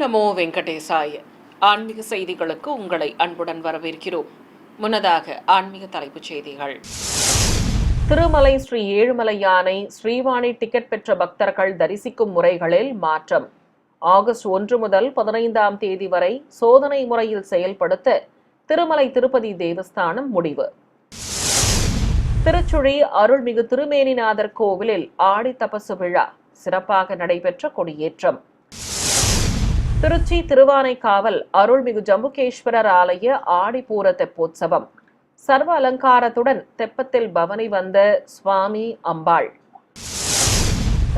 நமோ வெங்கடேசாய. ஆன்மீக செய்திகளுக்கு உங்களை அன்புடன் வரவேற்கிறோம். முன்னதாக ஆன்மீக தலைப்புச் செய்திகள். திருமலை ஸ்ரீ ஏழுமலை யானை ஸ்ரீவாணி டிக்கெட் பெற்ற பக்தர்கள் தரிசிக்கும் முறைகளில் மாற்றம். ஆகஸ்ட் 1 முதல் 15ஆம் தேதி வரை சோதனை முறையில் செயல்படுத்த திருமலை திருப்பதி தேவஸ்தானம் முடிவு. திருச்சுழி அருள்மிகு திருமேனிநாதர் கோவிலில் ஆடி தபசு விழா சிறப்பாக நடைபெற்ற கொடியேற்றம். திருச்சி திருவானைக்காவல் அருள்மிகு ஜம்புகேஸ்வரர் ஆலய ஆடிப்பூர தெப்போற்சவம் சர்வ அலங்காரத்துடன் தெப்பத்தில் பவனி வந்த சுவாமி அம்பாள்.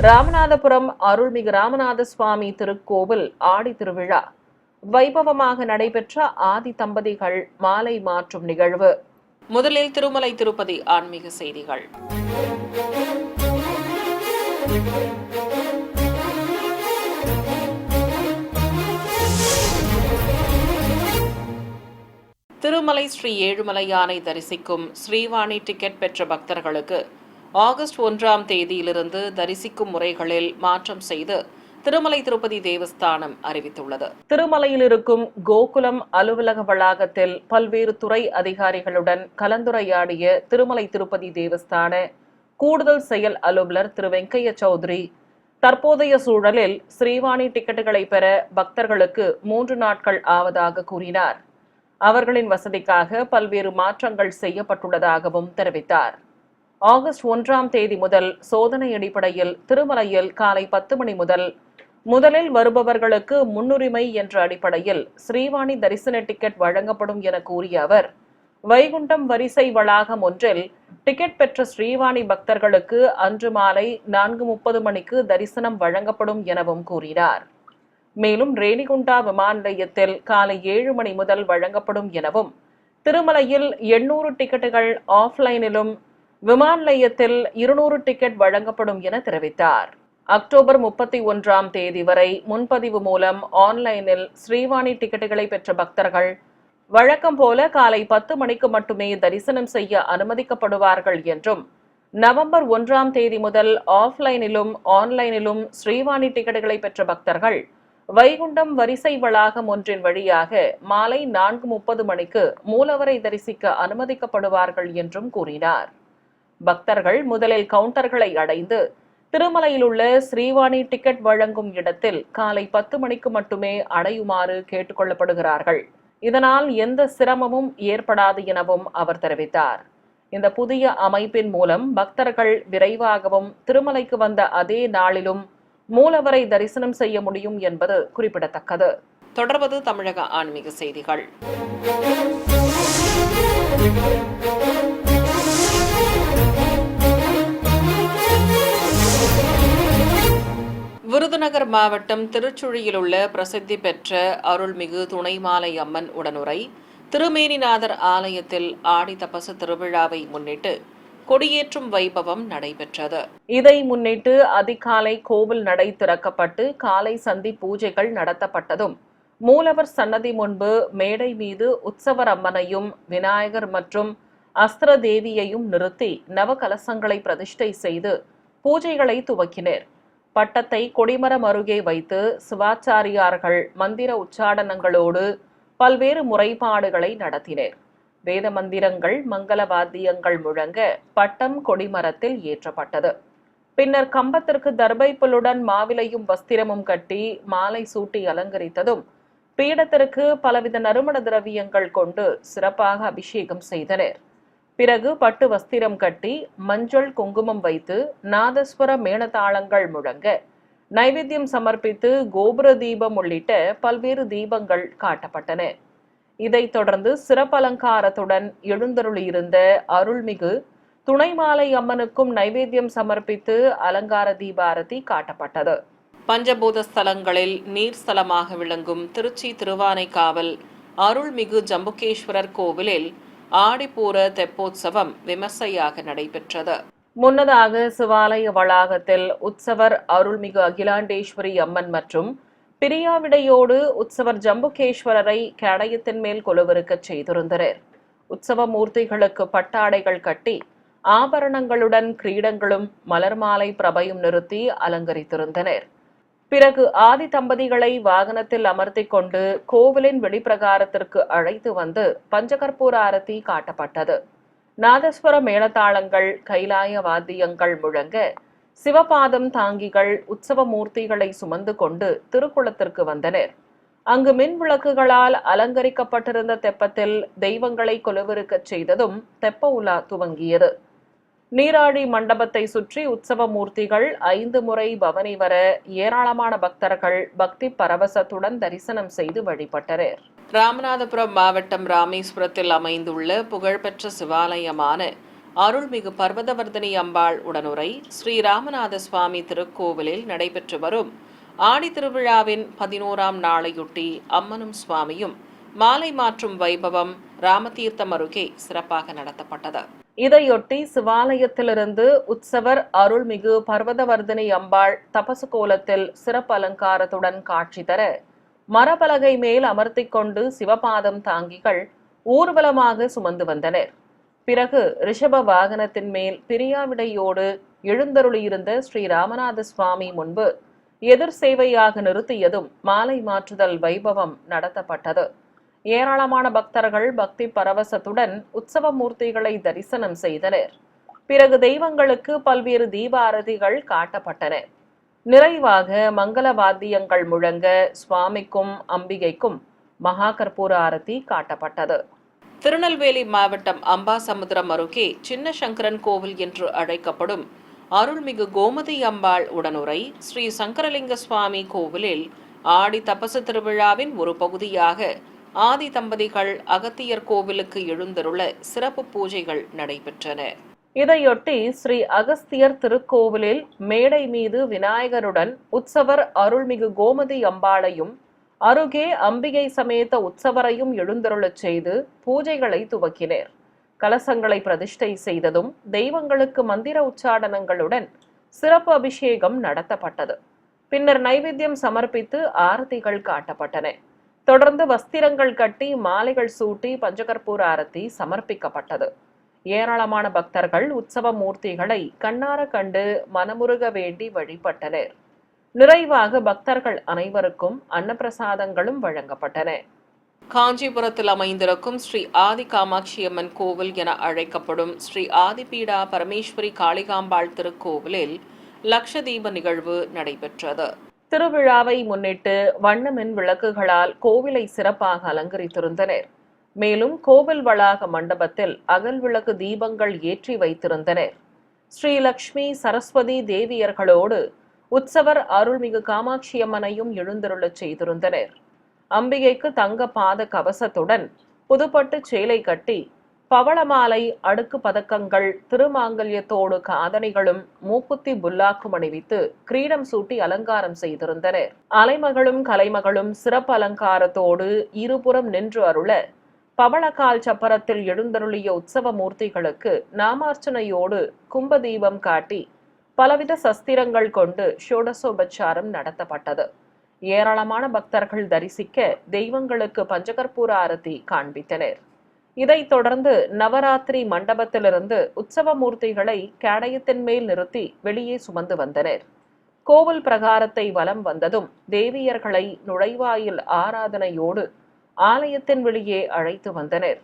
ராமநாதபுரம் அருள்மிகு ராமநாத சுவாமி திருக்கோவில் ஆடி திருவிழா வைபவமாக நடைபெற்ற ஆதி தம்பதிகள் மாலை மாற்றும் நிகழ்வு. முதலில் திருமலை திருப்பதி ஆன்மீக செய்திகள். திருமலை ஸ்ரீ ஏழுமலை யானை தரிசிக்கும் ஸ்ரீவாணி டிக்கெட் பெற்ற பக்தர்களுக்கு ஆகஸ்ட் 1ஆம் தேதியிலிருந்து தரிசிக்கும் முறைகளில் மாற்றம் செய்து திருமலை திருப்பதி தேவஸ்தானம் அறிவித்துள்ளது. திருமலையில் இருக்கும் கோகுலம் அலுவலக வளாகத்தில் பல்வேறு துறை அதிகாரிகளுடன் கலந்துரையாடிய திருமலை திருப்பதி தேவஸ்தான கூடுதல் செயல் அலுவலர் திரு வெங்கைய சௌத்ரி, தற்போதைய சூழலில் ஸ்ரீவாணி டிக்கெட்டுகளை பெற பக்தர்களுக்கு 3 நாட்கள் ஆவதாக கூறினார். அவர்களின் வசதிக்காக பல்வேறு மாற்றங்கள் செய்யப்பட்டுள்ளதாகவும் தெரிவித்தார். ஆகஸ்ட் 1ஆம் தேதி முதல் சோதனை அடிப்படையில் திருமலையில் காலை 10 மணி முதல் முதலில் வருபவர்களுக்கு முன்னுரிமை என்ற அடிப்படையில் ஸ்ரீவாணி தரிசன டிக்கெட் வழங்கப்படும் என கூறிய அவர், வைகுண்டம் வரிசை வளாகம் ஒன்றில் டிக்கெட் பெற்ற ஸ்ரீவாணி பக்தர்களுக்கு அன்று மாலை 4:30 மணிக்கு தரிசனம் வழங்கப்படும் எனவும் கூறினார். மேலும் ரேணிகுண்டா விமான நிலையத்தில் காலை 7 மணி முதல் வழங்கப்படும் எனவும், திருமலையில் 800 டிக்கெட்டுகள் ஆஃப்லைனிலும் விமான நிலையத்தில் 200 டிக்கெட் வழங்கப்படும் என தெரிவித்தார். அக்டோபர் 31ஆம் தேதி வரை முன்பதிவு மூலம் ஆன்லைனில் ஸ்ரீவாணி டிக்கெட்டுகளை பெற்ற பக்தர்கள் வழக்கம் போல காலை 10 மணிக்கு மட்டுமே தரிசனம் செய்ய அனுமதிக்கப்படுவார்கள் என்றும், நவம்பர் 1ஆம் தேதி முதல் ஆஃப்லைனிலும் ஆன்லைனிலும் ஸ்ரீவாணி டிக்கெட்டுகளை பெற்ற பக்தர்கள் வைகுண்டம் வரிசை வளாகம் ஒன்றின் வழியாக மாலை 4:30 மணிக்கு மூலவரை தரிசிக்க அனுமதிக்கப்படுவார்கள் என்றும் கூறினார். பக்தர்கள் முதலில் கவுண்டர்களை அடைந்து திருமலையில் உள்ள ஸ்ரீவாணி டிக்கெட் வழங்கும் இடத்தில் காலை 10 மணிக்கு மட்டுமே அடையுமாறு கேட்டுக்கொள்ளப்படுகிறார்கள். இதனால் எந்த சிரமமும் ஏற்படாது எனவும் அவர் தெரிவித்தார். இந்த புதிய அமைப்பின் மூலம் பக்தர்கள் விரைவாகவும் திருமலைக்கு வந்த அதே நாளிலும் மூலவரை தரிசனம் செய்ய முடியும் என்பது குறிப்பிடத்தக்கது. தொடர்வது தமிழக ஆன்மீக செய்திகள். விருதுநகர் மாவட்டம் திருச்சுழியில் உள்ள பிரசித்தி பெற்ற அருள்மிகு துணைமாலை அம்மன் உடனுரை திருமேனிநாதர் ஆலயத்தில் ஆடி தபசு திருவிழாவை முன்னிட்டு கொடியேற்றும் வைபவம் நடைபெற்றது. இதை முன்னிட்டு அதிகாலை கோவில் நடை திறக்கப்பட்டு காலை சந்தி பூஜைகள் நடத்தப்பட்டதும், மூலவர் சன்னதி முன்பு மேடை மீது உற்சவர் அம்மனையும் விநாயகர் மற்றும் அஸ்திர தேவியையும் நிறுத்தி நவகலசங்களை பிரதிஷ்டை செய்து பூஜைகளை துவக்கினர். பட்டத்தை கொடிமரம் அருகே வைத்து சிவாச்சாரியார்கள் மந்திர உச்சாடனங்களோடு பல்வேறு முறைப்பாடுகளை நடத்தினர். வேத மந்திரங்கள் மங்கள வாத்தியங்கள் முழங்க பட்டம் கொடிமரத்தில் ஏற்றப்பட்டது. பின்னர் கம்பத்திற்கு தர்பைப்புல்லுடன் மாவிலையும் வஸ்திரமும் கட்டி மாலை சூட்டி அலங்கரித்ததும் பீடத்திற்கு பலவித நறுமண திரவியங்கள் கொண்டு சிறப்பாக அபிஷேகம் செய்தனர். பிறகு பட்டு வஸ்திரம் கட்டி மஞ்சள் குங்குமம் வைத்து நாதஸ்வர மேளதாளங்கள் முழங்க நைவேத்தியம் சமர்ப்பித்து கோபுர தீபம் உள்ளிட்ட பல்வேறு தீபங்கள் காட்டப்பட்டன. இதைத் தொடர்ந்து சிறப்பலங்காரத்துடன் எழுந்தருளியிருந்த அருள்மிகு துணைமாலை அம்மனுக்கும் நைவேத்தியம் சமர்ப்பித்து அலங்கார தீபாரதி காட்டப்பட்டது. பஞ்சபூத ஸ்தலங்களில் நீர் ஸ்தலமாக விளங்கும் திருச்சி திருவானைக்காவல் அருள்மிகு ஜம்புகேஸ்வரர் கோவிலில் ஆடிப்பூர தெப்போற்சவம் விமர்சையாக நடைபெற்றது. முன்னதாக சிவாலய வளாகத்தில் உற்சவர் அருள்மிகு அகிலாண்டேஸ்வரி அம்மன் மற்றும் பிரியாவிடையோடு உற்சவர் ஜம்புகேஸ்வரரை கேடயத்தின் மேல் கொலுவிருக்கச் செய்திருந்தனர். உற்சவ மூர்த்திகளுக்கு பட்டாடைகள் கட்டி ஆபரணங்களுடன் கிரீடங்களும் மலர் மாலை பிரபையும் நிறுத்தி அலங்கரித்திருந்தனர். பிறகு ஆதி தம்பதிகளை வாகனத்தில் அமர்த்திக் கொண்டு கோவிலின் வெளிப்பிரகாரத்திற்கு அழைத்து வந்து பஞ்சகற்பூர ஆரத்தி காட்டப்பட்டது. நாதஸ்வர மேளதாளங்கள், கைலாய வாத்தியங்கள் முழங்க சிவபாதம் தாங்கிகள் உற்சவ மூர்த்திகளை சுமந்து கொண்டு திருக்குளத்திற்கு வந்தனர். அங்கு மின் விளக்குகளால் அலங்கரிக்கப்பட்டிருந்த தெப்பத்தில் தெய்வங்களை கொலுவிருக்கச் செய்ததும் தெப்ப உலா துவங்கியது. நீராழி மண்டபத்தை சுற்றி உற்சவ மூர்த்திகள் 5 முறை பவனி வர ஏராளமான பக்தர்கள் பக்தி பரவசத்துடன் தரிசனம் செய்து வழிபட்டனர். ராமநாதபுரம் மாவட்டம் ராமேஸ்வரத்தில் அமைந்துள்ள புகழ்பெற்ற சிவாலயமான அருள்மிகு பர்வதவர்தினி அம்பாள் உடனுரை ஸ்ரீ ராமநாத சுவாமி திருக்கோவிலில் நடைபெற்று வரும் ஆடி திருவிழாவின் 11ஆம் நாளையொட்டி அம்மனும் சுவாமியும் மாலை மாற்றும் வைபவம் ராமதீர்த்தம் அருகே சிறப்பாக நடத்தப்பட்டது. இதையொட்டி சிவாலயத்திலிருந்து உற்சவர் அருள்மிகு பர்வதவர்தினி அம்பாள் தபசு கோலத்தில் சிறப்பு அலங்காரத்துடன் காட்சி தர மரபலகை மேல் அமர்த்திக் கொண்டு சிவபாதம் தாங்கிகள் ஊர்வலமாக சுமந்து வந்தனர். பிறகு ரிஷப வாகனத்தின் மேல் பிரியாவிடையோடு எழுந்தருளியிருந்த ஸ்ரீ ராமநாத சுவாமி முன்பு எதிர் சேவையாக நிறுத்தியதும் மாலை மாற்றுதல் வைபவம் நடத்தப்பட்டது. ஏராளமான பக்தர்கள் பக்தி பரவசத்துடன் உற்சவ மூர்த்திகளை தரிசனம் செய்தனர். பிறகு தெய்வங்களுக்கு பல்வேறு தீபாரதிகள் காட்டப்பட்டன. நிறைவாக மங்கள வாத்தியங்கள் முழங்க சுவாமிக்கும் அம்பிகைக்கும் மகா கற்பூர ஆரத்தி காட்டப்பட்டது. திருநெல்வேலி மாவட்டம் அம்பாசமுத்திரம் அருகே சின்ன சங்கரன் கோவில் என்று அழைக்கப்படும் அருள்மிகு கோமதி அம்பாள் உடனுரை ஸ்ரீ சங்கரலிங்க சுவாமி கோவிலில் ஆடி தபசு திருவிழாவின் ஒரு பகுதியாக ஆதி தம்பதிகள் அகத்தியர் கோவிலுக்கு எழுந்தருள சிறப்பு பூஜைகள் நடைபெற்றன. இதையொட்டி ஸ்ரீ அகஸ்தியர் திருக்கோவிலில் மேடை மீது விநாயகருடன் உற்சவர் அருள்மிகு கோமதி அம்பாளையும் அருகே அம்பிகை சமேத உற்சவரையும் எழுந்தருளச் செய்து பூஜைகளை துவக்கினர். கலசங்களை பிரதிஷ்டை செய்ததும் தெய்வங்களுக்கு மந்திர உச்சாடனங்களுடன் சிறப்பு அபிஷேகம் நடத்தப்பட்டது. பின்னர் நைவேத்தியம் சமர்ப்பித்து ஆரத்திகள் காட்டப்பட்டன. தொடர்ந்து வஸ்திரங்கள் கட்டி மாலைகள் சூட்டி பஞ்சகற்பூர ஆரத்தி சமர்ப்பிக்கப்பட்டது. ஏராளமான பக்தர்கள் உற்சவ மூர்த்திகளை கண்ணார கண்டு மனமுருக வேண்டி வழிபட்டனர். நிறைவாக பக்தர்கள் அனைவருக்கும் அன்னப்பிரசாதங்களும் வழங்கப்பட்டன. காஞ்சிபுரத்தில் அமைந்திருக்கும் ஸ்ரீ ஆதி காமாட்சியம்மன் கோவில் என அழைக்கப்படும் ஸ்ரீ ஆதிபீடா பரமேஸ்வரி காளிகாம்பாள் திருக்கோவிலில் லட்சதீப நிகழ்வு நடைபெற்றது. திருவிழாவை முன்னிட்டு வண்ண மின் விளக்குகளால் கோவிலை சிறப்பாக அலங்கரித்திருந்தனர். மேலும் கோவில் வளாக மண்டபத்தில் அகல் விளக்கு தீபங்கள் ஏற்றி வைத்திருந்தனர். ஸ்ரீ லக்ஷ்மி சரஸ்வதி தேவியர்களோடு உற்சவர் அருள்மிகு காமாட்சியம்மனையும் எழுந்தருளச் செய்திருந்தனர். அம்பிகைக்கு தங்க பாத கவசத்துடன் புதுப்பட்டு சேலை கட்டி பவளமாலை, அடுக்கு பதக்கங்கள், திருமாங்கல்யத்தோடு காதணிகளும் மூக்குத்தி புல்லாக்கும் அணிவித்து கிரீடம் சூட்டி அலங்காரம் செய்திருந்தனர். அலைமகளும் கலைமகளும் சிறப்பு அலங்காரத்தோடு இருபுறம் நின்று அருள பவளக்கால் சப்பரத்தில் எழுந்தருளிய உற்சவ மூர்த்திகளுக்கு நாமார்ச்சனையோடு கும்பதீபம் காட்டி பலவித சஸ்திரங்கள் கொண்டு ஷோடசோபச்சாரம் நடத்தப்பட்டது. ஏராளமான பக்தர்கள் தரிசிக்க தெய்வங்களுக்கு பஞ்சகற்பூர ஆரத்தி காண்பித்தனர். இதைத் தொடர்ந்து நவராத்திரி மண்டபத்திலிருந்து உற்சவ மூர்த்திகளை கேடயத்தின் மேல் நிறுத்தி வெளியே சுமந்து வந்தனர். கோவில் பிரகாரத்தை வலம் வந்ததும் தேவியர்களை நுழைவாயில் ஆராதனையோடு ஆலயத்தின் வெளியே அழைத்து வந்தனர்.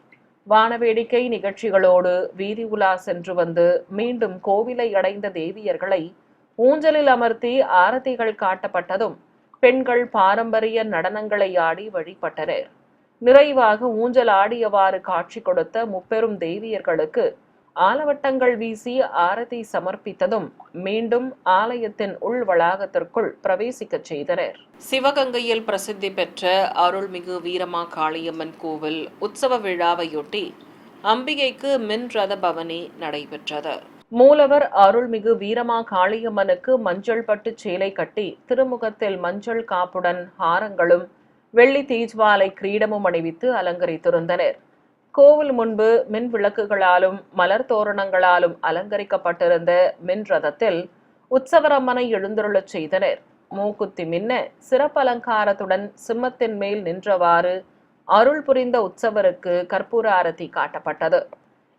வானவேடிக்கை நிகழ்ச்சிகளோடு வீதி உலா சென்று வந்து மீண்டும் கோவிலை அடைந்த தேவியர்களை ஊஞ்சலில் அமர்த்தி ஆரத்திகள் காட்டப்பட்டதும் பெண்கள் பாரம்பரிய நடனங்களை ஆடி வழிபட்டனர். நிறைவாக ஊஞ்சல் ஆடியவாறு காட்சி கொடுத்த முப்பெரும் தேவியர்களுக்கு ஆலவட்டங்கள் வீசி ஆரத்தி சமர்ப்பித்ததும் மீண்டும் ஆலயத்தின் உள் வளாகத்திற்குள் பிரவேசிக்கச் செய்தனர். சிவகங்கையில் பிரசித்தி பெற்ற அருள்மிகு வீரமா காளியம்மன் கோவில் உற்சவ விழாவையொட்டி அம்பிகைக்கு மின் ரத பவனி நடைபெற்றது. மூலவர் அருள்மிகு வீரமா காளியம்மனுக்கு மஞ்சள் பட்டு சேலை கட்டி திருமுகத்தில் மஞ்சள் காப்புடன் ஹாரங்களும் வெள்ளி தீஜ்வாலை கிரீடமும் அணிவித்து அலங்கரித்திருந்தனர். கோவில் முன்பு மின் விளக்குகளாலும் மலர் தோரணங்களாலும் அலங்கரிக்கப்பட்டிருந்த மின் ரதத்தில் உற்சவரம்மனை எழுந்தருளச் செய்தனர். மூக்குத்தி மின்ன சிறப்பு அலங்காரத்துடன் சிம்மத்தின் மேல் நின்றவாறு அருள் புரிந்த உற்சவருக்கு கற்பூர ஆரத்தி காட்டப்பட்டது.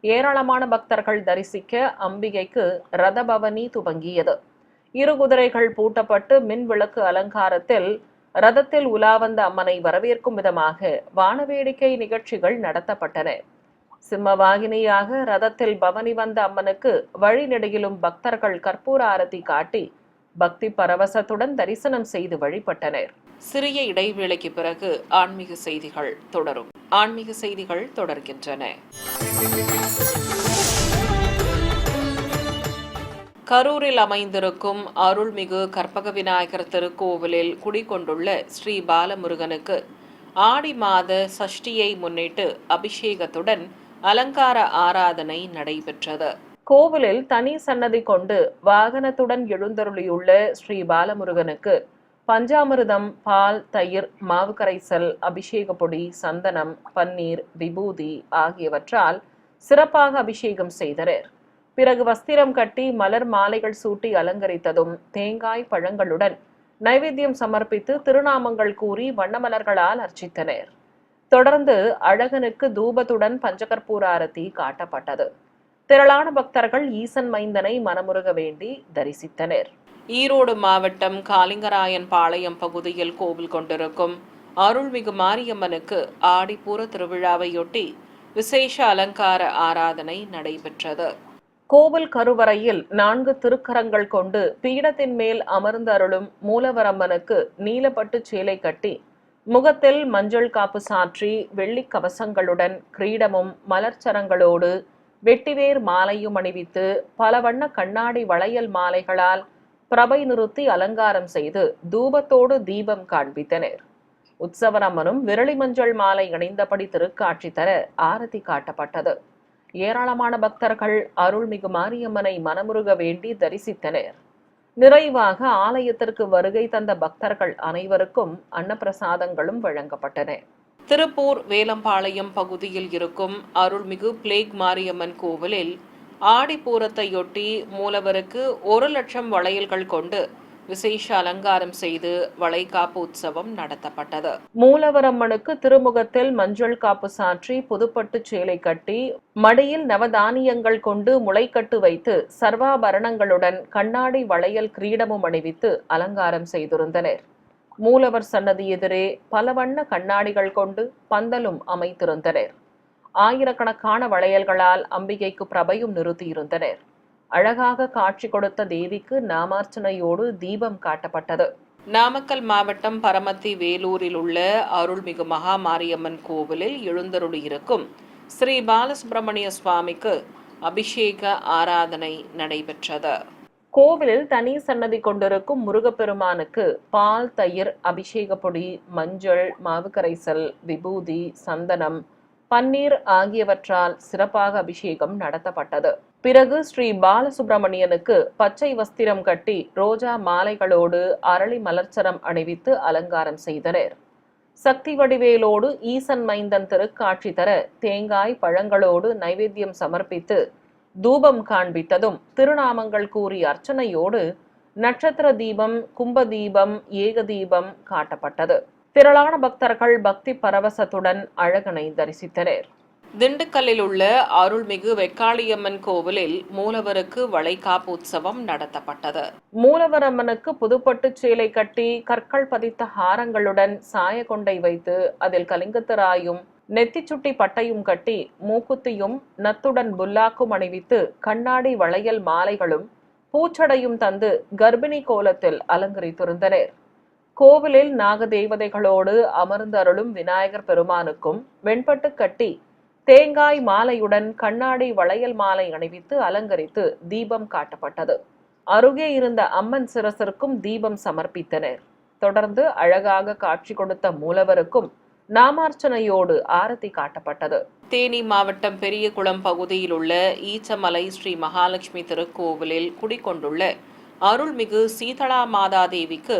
ஏராளமான பக்தர்கள் தரிசிக்க அம்பிகைக்கு ரதபவனி துவங்கியது. இரு குதிரைகள் பூட்டப்பட்டு மின் விளக்கு அலங்காரத்தில் ரதத்தில் உலா வந்த அம்மனை வரவேற்கும் விதமாக வானவேடிக்கை நிகழ்ச்சிகள் நடத்தப்பட்டன. சிம்மவாகினியாக ரதத்தில் பவனி வந்த அம்மனுக்கு வழிநெடுகிலும் பக்தர்கள் கற்பூர ஆரத்தி காட்டி பக்தி பரவசத்துடன் தரிசனம் செய்து வழிபட்டனர். சிறிய இடைவேளைக்கு பிறகு ஆன்மீக செய்திகள் தொடரும். ஆன்மீக செய்திகள் தொடர்கின்றன. கரூரில் அமைந்திருக்கும் அருள்மிகு கற்பக விநாயகர் திருக்கோவிலில் குடிகொண்டுள்ள ஸ்ரீ பாலமுருகனுக்கு ஆடி மாத சஷ்டியை முன்னிட்டு அபிஷேகத்துடன் அலங்கார ஆராதனை நடைபெற்றது. கோவிலில் தனி சன்னதி கொண்டு வாகனத்துடன் எழுந்தருளியுள்ள ஸ்ரீ பாலமுருகனுக்கு பஞ்சாமிர்தம், பால், தயிர், மாவு கரைசல், அபிஷேக பொடி, சந்தனம், பன்னீர், விபூதி ஆகியவற்றால் சிறப்பாக அபிஷேகம் செய்தனர். பிறகு வஸ்திரம் கட்டி மலர் மாலைகள் சூட்டி அலங்கரித்ததும் தேங்காய் பழங்களுடன் நைவேத்தியம் சமர்ப்பித்து திருநாமங்கள் கூறி வண்ணமலர்களால் அர்ச்சித்தனர். தொடர்ந்து அழகனுக்கு தூபத்துடன் பஞ்சகற்பூர ஆரத்தி காட்டப்பட்டது. திரளான பக்தர்கள் ஈசன் மைந்தனை மனமுருக வேண்டி தரிசித்தனர். ஈரோடு மாவட்டம் காலிங்கராயன் பாளையம் பகுதியில் கோவில் கொண்டிருக்கும் அருள்மிகு மாரியம்மனுக்கு ஆடிப்பூர திருவிழாவையொட்டி விசேஷ அலங்கார ஆராதனை நடைபெற்றது. கோவில் கருவறையில் 4 திருக்கரங்கள் கொண்டு பீடத்தின் மேல் அமர்ந்து அருளும் மூலவரம்மனுக்கு நீலப்பட்டு சேலை கட்டி முகத்தில் மஞ்சள் காப்பு சாற்றி வெள்ளி கவசங்களுடன் கிரீடமும் மலர்ச்சரங்களோடு வெட்டிவேர் மாலையும் அணிவித்து பல வண்ண கண்ணாடி வளையல் மாலைகளால் பிரபை நிறுத்தி அலங்காரம் செய்து தூபத்தோடு தீபம் காண்பித்தனர். உற்சவரம்மனும் விரலி மஞ்சள் மாலை அணிந்தபடி திருக்காட்சி தர ஆரத்தி காட்டப்பட்டது. ஏராளமான பக்தர்கள் அருள்மிகு மாரியம்மனை மனமுருக வேண்டி தரிசித்தனர். நிறைவாக ஆலயத்திற்கு வருகை தந்த பக்தர்கள் அனைவருக்கும் அன்னப்பிரசாதங்களும் வழங்கப்பட்டன. திருப்பூர் வேலம்பாளையம் பகுதியில் இருக்கும் அருள்மிகு பிளேக் மாரியம்மன் கோவிலில் ஆடிப்பூரத்தையொட்டி மூலவருக்கு 1,00,000 வளையல்கள் கொண்டு விசேஷ அலங்காரம் செய்து வளைகாப்பு உற்சவம் நடத்தப்பட்டது. மூலவரம்மனுக்கு திருமுகத்தில் மஞ்சள் காப்பு சாற்றி புதுப்பட்டு சேலை கட்டி மடியில் நவதானியங்கள் கொண்டு முளைக்கட்டு வைத்து சர்வாபரணங்களுடன் கண்ணாடி வளையல் கிரீடமும் அணிவித்து அலங்காரம் செய்திருந்தனர். மூலவர் சன்னதி எதிரே பல வண்ண கண்ணாடிகள் கொண்டு பந்தலும் அமைத்திருந்தனர். ஆயிரக்கணக்கான வளையல்களால் அம்பிகைக்கு பிரபையும் நிறுத்தியிருந்தனர். அழகாக காட்சி கொடுத்த தேவிக்கு நாமார்ச்சனையோடு தீபம் காட்டப்பட்டது. நாமக்கல் மாவட்டம் பரமத்தி வேலூரில் உள்ள அருள்மிகு மகாமாரியம்மன் கோவிலில் எழுந்தருளியிருக்கும் ஸ்ரீ பாலசுப்பிரமணிய சுவாமிக்கு அபிஷேக ஆராதனை நடைபெற்றது. கோவிலில் தனி சன்னதி கொண்டிருக்கும் முருகப்பெருமானுக்கு பால், தயிர், அபிஷேக பொடி, மஞ்சள், மாவு கரைசல், விபூதி, சந்தனம், பன்னீர் ஆகியவற்றால் சிறப்பாக அபிஷேகம் நடத்தப்பட்டது. பிறகு ஸ்ரீ பாலசுப்பிரமணியனுக்கு பச்சை வஸ்திரம் கட்டி ரோஜா மாலைகளோடு அரளி மலர்ச்சரம் அணிவித்து அலங்காரம் செய்தனர். சக்தி வடிவேலோடு ஈசன் மைந்தன் திருக்காட்சி தர தேங்காய் பழங்களோடு நைவேத்தியம் சமர்ப்பித்து தூபம் காண்பித்ததும் திருநாமங்கள் கூறி அர்ச்சனையோடு நட்சத்திர தீபம், கும்ப தீபம், ஏக தீபம் காட்டப்பட்டது. திரளான பக்தர்கள் பக்தி பரவசத்துடன் அழகனை தரிசித்தனர். திண்டுக்கல்லில் உள்ள அருள்மிகு வெக்காளியம்மன் கோவிலில் மூலவருக்கு வளைகாப்பு உற்சவம் நடத்தப்பட்டது. மூலவரம்மனுக்கு புதுப்பட்டு சேலை கட்டி கற்கள் பதித்த ஹாரங்களுடன் சாய கொண்டை வைத்து அதில் கலிங்கத்தராயும் நெத்திச்சுட்டி பட்டையும் கட்டி மூக்குத்தியும் நத்துடன் புல்லாக்கும் அணிவித்து கண்ணாடி வளையல் மாலைகளும் பூச்சடையும் தந்து கர்ப்பிணி கோலத்தில் அலங்கரித்திருந்தனர். கோவிலில் நாகதேவதைகளோடு அமர்ந்து அருளும் விநாயகர் பெருமானுக்கும் வெண்பட்டு கட்டி தேங்காய் மாலையுடன் கண்ணாடி வளையல் மாலை அணிவித்து அலங்கரித்து தீபம் காட்டப்பட்டது. அருகே இருந்த அம்மன் சிரசிற்கும் தீபம் சமர்ப்பித்தனர். தொடர்ந்து அழகாக காட்சி கொடுத்த மூலவருக்கும் நாமார்ச்சனையோடு ஆரத்தி காட்டப்பட்டது. தேனி மாவட்டம் பெரியகுளம் பகுதியில் உள்ள ஈச்சமலை ஸ்ரீ மகாலட்சுமி திருக்கோவிலில் குடிகொண்டுள்ள அருள்மிகு சீதளா மாதாதேவிக்கு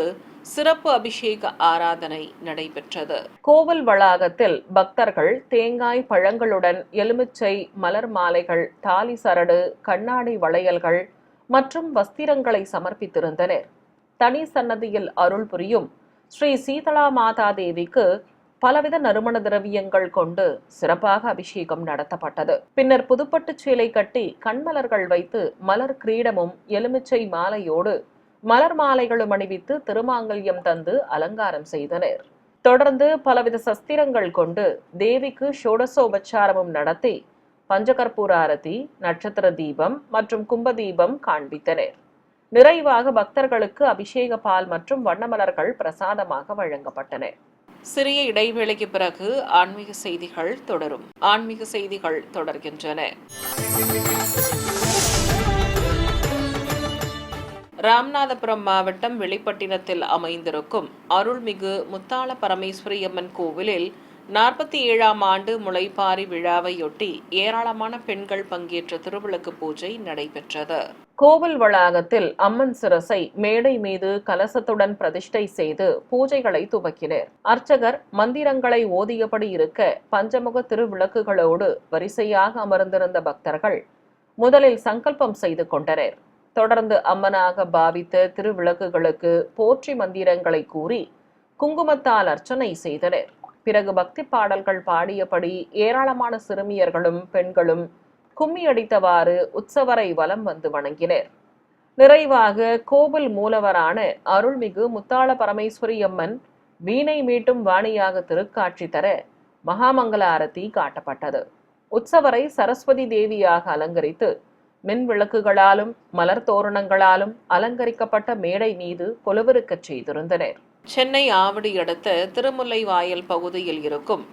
சிறப்பு அபிஷேக ஆராதனை நடைபெற்றது. கோவில் வளாகத்தில் பக்தர்கள் தேங்காய் பழங்களுடன் எலுமிச்சை, மலர் மாலைகள், தாலி சரடு, கண்ணாடி வளையல்கள் மற்றும் வஸ்திரங்களை சமர்ப்பித்திருந்தனர். தனி சன்னதியில் அருள் புரியும் ஸ்ரீ சீதளா மாதா தேவிக்கு பலவித நறுமண திரவியங்கள் கொண்டு சிறப்பாக அபிஷேகம் நடத்தப்பட்டது. பின்னர் புதுப்பட்டு சேலை கட்டி கண்மலர்கள் வைத்து மலர் கிரீடமும் எலுமிச்சை மாலையோடு மலர் மாலைகளும் அணிவித்து திருமாங்கல்யம் தந்து அலங்காரம் செய்தனர். தொடர்ந்து பலவித சஸ்திரங்கள் கொண்டு தேவிக்கு ஷோடசோபச்சாரமும் நடத்தி பஞ்சகற்பூர ஆரத்தி, நட்சத்திர தீபம் மற்றும் கும்ப தீபம் காண்பித்தனர். நிறைவாக பக்தர்களுக்கு அபிஷேக பால் மற்றும் வண்ணமலர்கள் பிரசாதமாக வழங்கப்பட்டன. சிறிய இடைவேளைக்கு பிறகு ஆன்மீக செய்திகள் தொடரும். ஆன்மீக செய்திகள் தொடர்கின்றன. ராமநாதபுரம் மாவட்டம் வெளிப்பட்டினத்தில் அமைந்திருக்கும் அருள்மிகு முத்தாள பரமேஸ்வரி அம்மன் கோவிலில் 47ஆம் ஆண்டு முளைப்பாரி விழாவையொட்டி ஏராளமான பெண்கள் பங்கேற்ற திருவிளக்கு பூஜை நடைபெற்றது. கோவில் வளாகத்தில் அம்மன் சிரசை மேடை மீது கலசத்துடன் பிரதிஷ்டை செய்து பூஜைகளை துவக்கினர். அர்ச்சகர் மந்திரங்களை ஓதியபடி இருக்க பஞ்சமுக திருவிளக்குகளோடு வரிசையாக அமர்ந்திருந்த பக்தர்கள் முதலில் சங்கல்பம் செய்து கொண்டனர். தொடர்ந்து அம்மனாக பாவித்த திருவிளக்குகளுக்கு போற்றி மந்திரங்களை கூறி குங்குமத்தால் அர்ச்சனை செய்தனர். பிறகு பக்தி பாடல்கள் பாடியபடி ஏராளமான சிறுமியர்களும் பெண்களும் கும்மி அடித்தவாறு உற்சவரை வலம் வந்து வணங்கினர். நிறைவாக கோவில் மூலவரான அருள்மிகு முத்தாள பரமேஸ்வரி அம்மன் வீணை மீட்டும் வாணியாக திருக்காட்சி தர மகாமங்கல ஆரத்தி காட்டப்பட்டது. உற்சவரை சரஸ்வதி தேவியாக அலங்கரித்து மின் விளக்குகளாலும் மலர் தோரணங்களாலும் அலங்கரிக்கப்பட்ட மேடை மீது கொலுவிருக்கச் செய்திருந்தனர். சென்னை ஆவடி அடுத்த திருமுல்லைவாயல் பகுதியில் இருக்கும்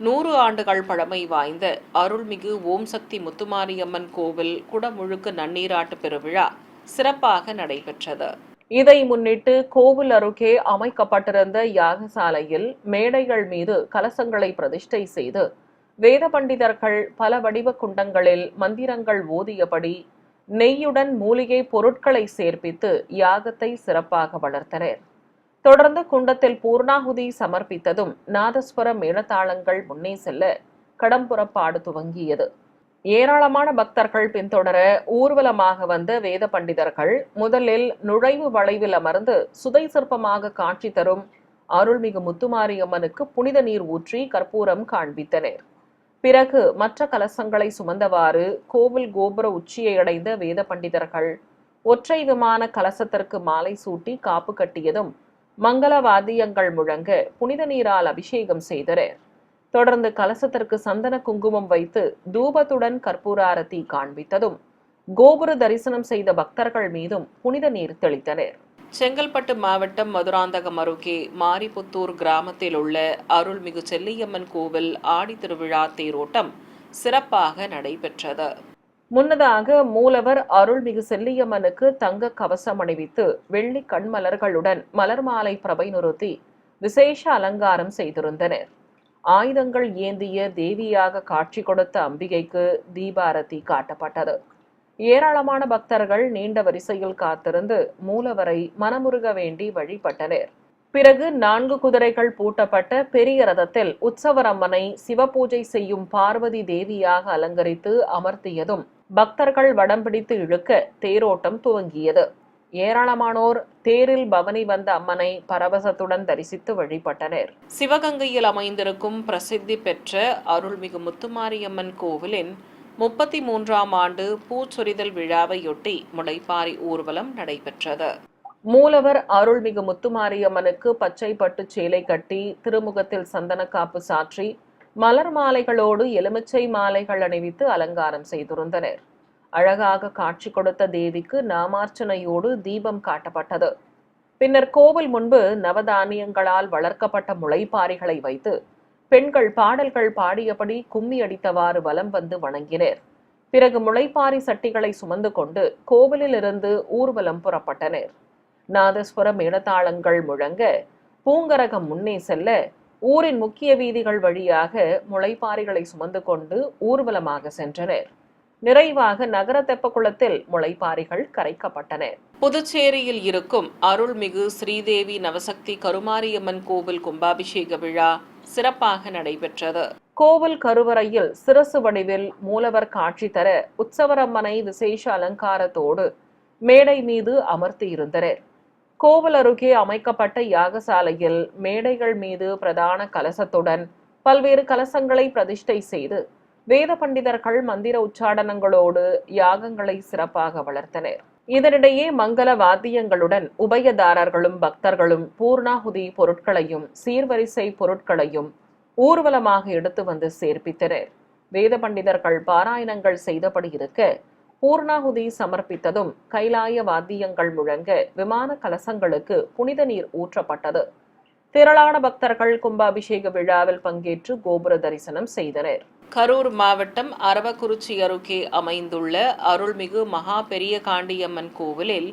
100 ஆண்டுகள் பழமை வாய்ந்த அருள்மிகு ஓம் சக்தி முத்துமாரியம்மன் கோவில் குடமுழுக்கு நன்னீராட்டு பெருவிழா சிறப்பாக நடைபெற்றது. இதை முன்னிட்டு கோவில் அருகே அமைக்கப்பட்டிருந்த யாகசாலையில் மேடைகள் மீது கலசங்களை பிரதிஷ்டை செய்து வேத பண்டிதர்கள் பல வடிவ குண்டங்களில் மந்திரங்கள் ஓதியபடி நெய்யுடன் மூலிகை பொருட்களை சேர்ப்பித்து யாகத்தை சிறப்பாக வளர்த்தனர். தொடர்ந்து குண்டத்தில் பூர்ணாகுதி சமர்ப்பித்ததும் நாதஸ்வர மேளதாளங்கள் முன்னே செல்ல கடம்புறப்பாடு துவங்கியது. ஏராளமான பக்தர்கள் பின்தொடர ஊர்வலமாக வந்த வேத பண்டிதர்கள் முதலில் நுழைவு வளைவில் அமர்ந்து சுதை சிற்பமாக காட்சி தரும் அருள்மிகு முத்துமாரியம்மனுக்கு புனித நீர் ஊற்றி கற்பூரம் காண்பித்தனர். பிறகு மற்ற கலசங்களை சுமந்தவாறு கோவில் கோபுர உச்சியை அடைந்த வேத பண்டிதர்கள் ஒற்றை விமான கலசத்திற்கு மாலை சூட்டி காப்பு கட்டியதும் மங்கள வாத்தியங்கள் முழங்க புனித நீரால் அபிஷேகம் செய்தனர். தொடர்ந்து கலசத்திற்கு சந்தன குங்குமம் வைத்து தூபத்துடன் கற்பூராரத்தி காண்பித்ததும் கோபுர தரிசனம் செய்த பக்தர்கள் மீதும் புனித நீர் தெளித்தனர். செங்கல்பட்டு மாவட்டம் மதுராந்தகம் அருகே மாரிபுத்தூர் கிராமத்தில் உள்ள அருள்மிகு செல்லியம்மன் கோவில் ஆடி திருவிழா தேரோட்டம் சிறப்பாக நடைபெற்றது. முன்னதாக மூலவர் அருள்மிகு செல்லியம்மனுக்கு தங்க கவசம் அணிவித்து வெள்ளி கண்மலர்களுடன் மலர் மாலை பிரபை நிறுத்தி விசேஷ அலங்காரம் செய்திருந்தனர். ஆயுதங்கள் ஏந்திய தேவியாக காட்சி கொடுத்த அம்பிகைக்கு தீபாரதி காட்டப்பட்டது. ஏராளமான பக்தர்கள் நீண்ட வரிசையில் காத்திருந்து மூலவரை மனமுருக வேண்டி வழிபட்டனர். பிறகு 4 குதிரைகள் பூட்டப்பட்ட பெரிய ரதத்தில் உற்சவர் அம்மனை சிவபூஜை செய்யும் பார்வதி தேவியாக அலங்கரித்து அமர்த்தியதும் பக்தர்கள் வடம் பிடித்து இழுக்க தேரோட்டம் துவங்கியது. ஏராளமானோர் தேரில் பவனி வந்த அம்மனை பரவசத்துடன் தரிசித்து வழிபட்டனர். சிவகங்கையில் அமைந்திருக்கும் பிரசித்தி பெற்ற அருள்மிகு முத்துமாரியம்மன் கோவிலின் 33ஆம் ஆண்டு பூச்சொரிதல் விழாவையொட்டி முளைப்பாரி ஊர்வலம் நடைபெற்றது. மூலவர் அருள்மிகு முத்துமாரியம்மனுக்கு பச்சை பட்டு சேலை கட்டி திருமுகத்தில் சந்தன காப்பு சாற்றி மலர் மாலைகளோடு எலுமிச்சை மாலைகள் அணிவித்து அலங்காரம் செய்திருந்தனர். அழகாக காட்சி கொடுத்த தேவிக்கு நாமார்ச்சனையோடு தீபம் காட்டப்பட்டது. பின்னர் கோவில் முன்பு நவதானியங்களால் வளர்க்கப்பட்ட முளைப்பாரிகளை வைத்து பெண்கள் பாடல்கள் பாடியபடி கும்மி அடித்தவாறு வலம் வந்து வணங்கினர். பிறகு முளைப்பாரி சட்டிகளை சுமந்து கொண்டு கோவிலில் இருந்து ஊர்வலம் புறப்பட்டனர். நாதஸ்வர மேளதாளங்கள் முழங்க பூங்கரகம் முன்னே செல்ல ஊரின் முக்கிய வீதிகள் வழியாக முளைப்பாரிகளை சுமந்து கொண்டு ஊர்வலமாக சென்றனர். நிறைவாக நகர தெப்பக்குளத்தில் முளைப்பாரிகள் கரைக்கப்பட்டன. புதுச்சேரியில் இருக்கும் அருள்மிகு ஸ்ரீதேவி நவசக்தி கருமாரியம்மன் கோவில் கும்பாபிஷேக விழா சிறப்பாக நடைபெற்றது. கோவில் கருவறையில் சிரசு வடிவில் மூலவர் காட்சி தர உற்சவரம்மனை விசேஷ அலங்காரத்தோடு மேடை மீது அமர்த்தியிருந்தனர். கோவில் அருகே அமைக்கப்பட்ட யாகசாலையில் மேடைகள் மீது பிரதான கலசத்துடன் பல்வேறு கலசங்களை பிரதிஷ்டை செய்து வேத பண்டிதர்கள் மந்திர உச்சாடனங்களோடு யாகங்களை சிறப்பாக வளர்த்தனர். இதனிடையே மங்கள வாத்தியங்களுடன் உபயதாரர்களும் பக்தர்களும் பூர்ணாகுதி பொருட்களையும் சீர்வரிசை பொருட்களையும் ஊர்வலமாக எடுத்து வந்து சேர்ப்பித்தனர். வேத பண்டிதர்கள் பாராயணங்கள் செய்தபடி இருக்க பூர்ணாகுதி சமர்ப்பித்ததும் கைலாய வாத்தியங்கள் முழங்க விமான கலசங்களுக்கு புனித நீர் ஊற்றப்பட்டது. திரளான பக்தர்கள் கும்பாபிஷேக விழாவில் பங்கேற்று கோபுர தரிசனம் செய்தனர். கரூர் மாவட்டம் அரவக்குறிச்சி அருகே அமைந்துள்ள அருள்மிகு மகா பெரிய காண்டியம்மன் கோவிலில்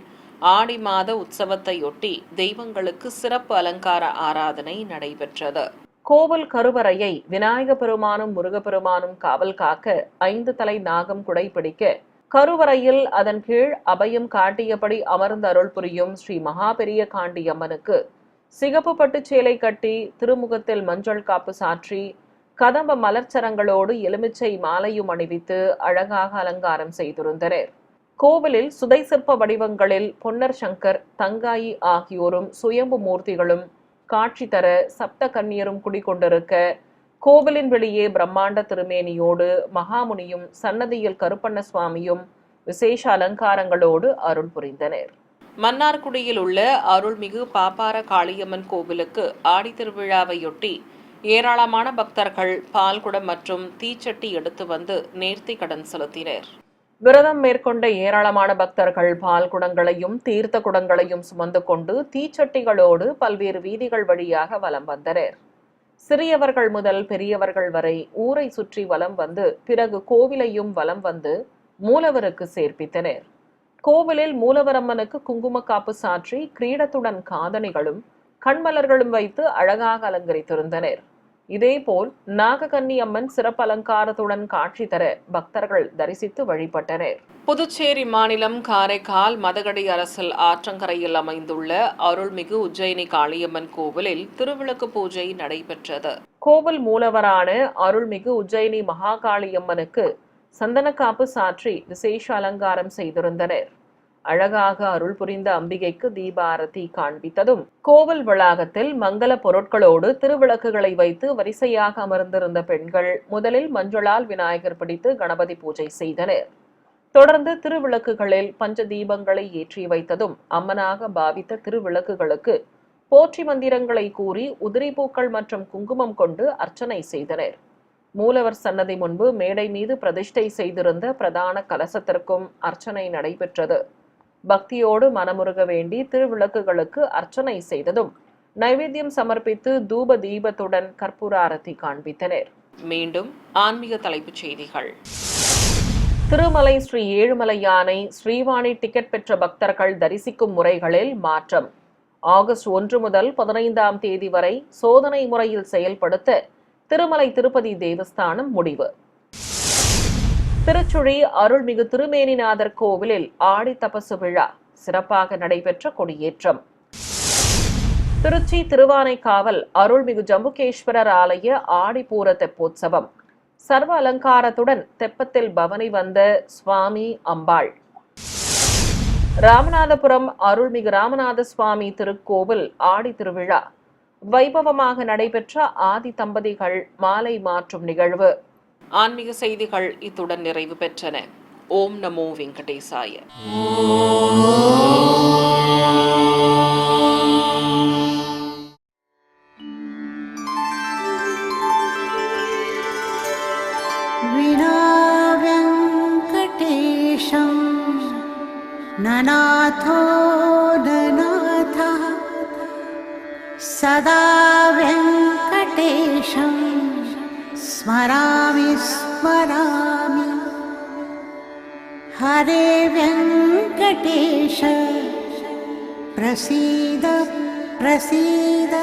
ஆடி மாத உற்சவத்தையொட்டி தெய்வங்களுக்கு சிறப்பு அலங்கார ஆராதனை நடைபெற்றது. கோவில் கருவறையை விநாயக பெருமானும் முருகப்பெருமானும் காவல் காக்க 5 தலை நாகம் குடைபிடிக்க கருவறையில் அதன் கீழ் அபயம் காட்டியபடி அமர்ந்த அருள் புரியும் ஸ்ரீ மகா பெரிய காண்டியம்மனுக்கு சிகப்பு பட்டு சேலை கட்டி திருமுகத்தில் மஞ்சள் காப்பு சாற்றி கதம்ப மலர்ச்சரங்களோடு எலுமிச்சை மாலையும் அணிவித்து அழகாக அலங்காரம் செய்திருந்தனர். கோவிலில் சுதை சிற்ப வடிவங்களில் பொன்னர் சங்கர், தங்காயி ஆகியோரும் சுயம்பு மூர்த்திகளும் காட்சி தர சப்த கன்னியரும் குடிகொண்டிருக்க கோவிலின் வெளியே பிரம்மாண்ட திருமேனியோடு மகாமுனியும் சன்னதியில் கருப்பண்ண சுவாமியும் விசேஷ அலங்காரங்களோடு அருள் புரிந்தனர். மன்னார்குடியில் உள்ள அருள்மிகு பாப்பார காளியம்மன் கோவிலுக்கு ஆடி திருவிழாவையொட்டி ஏராளமான பக்தர்கள் பால்குடம் மற்றும் தீச்சட்டி எடுத்து வந்து நேர்த்தி கடன் செலுத்தினர். விரதம் மேற்கொண்ட ஏராளமான பக்தர்கள் பால் குடங்களையும் தீர்த்த குடங்களையும் சுமந்து கொண்டு தீச்சட்டிகளோடு பல்வேறு வீதிகள் வழியாக வலம் வந்தனர். சிறியவர்கள் முதல் பெரியவர்கள் வரை ஊரை சுற்றி வலம் வந்து பிறகு கோவிலையும் வலம் வந்து மூலவருக்கு சேர்ப்பித்தனர். கோவிலில் மூலவரம்மனுக்கு குங்கும காப்பு சாற்றி கிரீடத்துடன் காதணிகளும் கண்மலர்களும் வைத்து அழகாக அலங்கரித்திருந்தனர். இதேபோல் நாககன்னி அம்மன் சிறப்பு அலங்காரத்துடன் காட்சி தர பக்தர்கள் தரிசித்து வழிபட்டனர். புதுச்சேரி மாநிலம் காரைக்கால் மதகடி அரசல் ஆற்றங்கரையில் அமைந்துள்ள அருள்மிகு உஜ்ஜயினி காளியம்மன் கோவிலில் திருவிளக்கு பூஜை நடைபெற்றது. கோவில் மூலவரான அருள்மிகு உஜ்ஜயினி மகாகாளியம்மனுக்கு சந்தனக்காப்பு சாற்றி விசேஷ அலங்காரம் செய்திருந்தனர். அழகாக அருள் புரிந்த அம்பிகைக்கு தீபாரதி காண்பித்ததும் கோவில் வளாகத்தில் மங்கள பொருட்களோடு திருவிளக்குகளை வைத்து வரிசையாக அமர்ந்திருந்த பெண்கள் முதலில் மஞ்சளால் விநாயகர் பிடித்து கணபதி பூஜை செய்தனர். தொடர்ந்து திருவிளக்குகளில் பஞ்ச தீபங்களை ஏற்றி வைத்ததும் அம்மனாக பாவித்த திருவிளக்குகளுக்கு போற்றி மந்திரங்களை கூறி உதிரி பூக்கள் மற்றும் குங்குமம் கொண்டு அர்ச்சனை செய்தனர். மூலவர் சன்னதி முன்பு மேடை மீது பிரதிஷ்டை செய்திருந்த பிரதான கலசத்திற்கும் அர்ச்சனை நடைபெற்றது. பக்தியோடு மனமுருக வேண்டி திருவிளக்குகளுக்கு அர்ச்சனை செய்ததும் நைவேத்தியம் சமர்ப்பித்து தூப தீபத்துடன் கற்பூர ஆரத்தி காண்பித்தனர். மீண்டும் ஆன்மீக தலைப்புச் செய்திகள். திருமலை ஸ்ரீ ஏழுமலை யானை ஸ்ரீவாணி டிக்கெட் பெற்ற பக்தர்கள் தரிசிக்கும் முறைகளில் மாற்றம். ஆகஸ்ட் 1 முதல் 15ஆம் தேதி வரை சோதனை முறையில் செயல்படுத்த திருமலை திருப்பதி தேவஸ்தானம் முடிவு. திருச்சுழி அருள்மிகு திருமேனிநாதர் கோவிலில் ஆடி தபசு விழா சிறப்பாக நடைபெற்ற கொடியேற்றம். திருச்சி திருவானைக்காவல் அருள்மிகு ஜம்புகேஸ்வரர் ஆலய ஆடிப்பூர தெப்போற்சவம் சர்வ அலங்காரத்துடன் தெப்பத்தில் பவனி வந்த சுவாமி அம்பாள். ராமநாதபுரம் அருள்மிகு ராமநாத சுவாமி திருக்கோவில் ஆடி திருவிழா வைபவமாக நடைபெற்ற ஆதி தம்பதிகள் மாலை மாற்றும் நிகழ்வு. ஆன்மீக செய்திகள் இத்துடன் நிறைவு பெற்றன. ஓம் நமோ வெங்கடேசாய. வினா வெங்கடேஷம் நநாதோ நநாதா சதா வெங்கடேஷம் ஸ்மராமி ஸ்மராமி. ஹரே வெங்கடேஷ பிரசீத பிரசீத.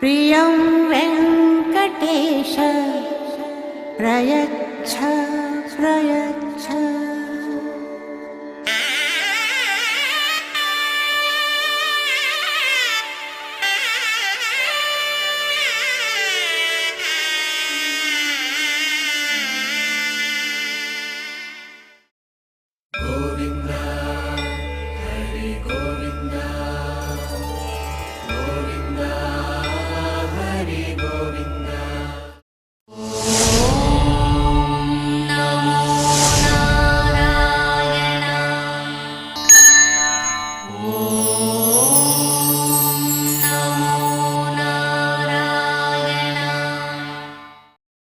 பிரியம் வெங்கடேஷ பிரயச்ச பிரயச்ச.